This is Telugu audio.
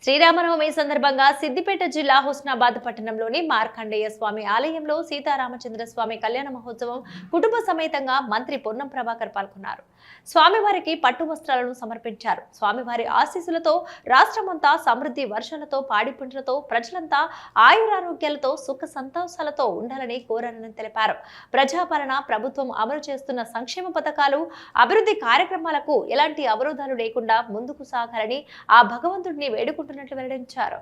శ్రీరామనవమి సందర్భంగా సిద్దిపేట జిల్లా హుస్నాబాద్ పట్టణంలోని మార్కండేయ స్వామి ఆలయంలో సీతారామచంద్ర స్వామి కళ్యాణ మహోత్సవం కుటుంబ సమేతంగా మంత్రి పొన్నం ప్రభాకర్ పాల్గొన్నారు. స్వామివారికి పట్టు వస్త్రాలను సమర్పించారు. స్వామివారి ఆశీస్సులతో రాష్ట్రమంతా సమృద్ధి వర్షాలతో పాడి పంటలతో ప్రజలంతా ఆయురారోగ్యాలతో సుఖ సంతోషాలతో ఉండాలని కోరారని తెలిపారు. ప్రజాపాలన ప్రభుత్వం అమలు చేస్తున్న సంక్షేమ పథకాలు అభివృద్ధి కార్యక్రమాలకు ఎలాంటి అవరోధాలు లేకుండా ముందుకు సాగాలని ఆ భగవంతుడిని వేడుకుంటున్నారు వెల్లడించారు.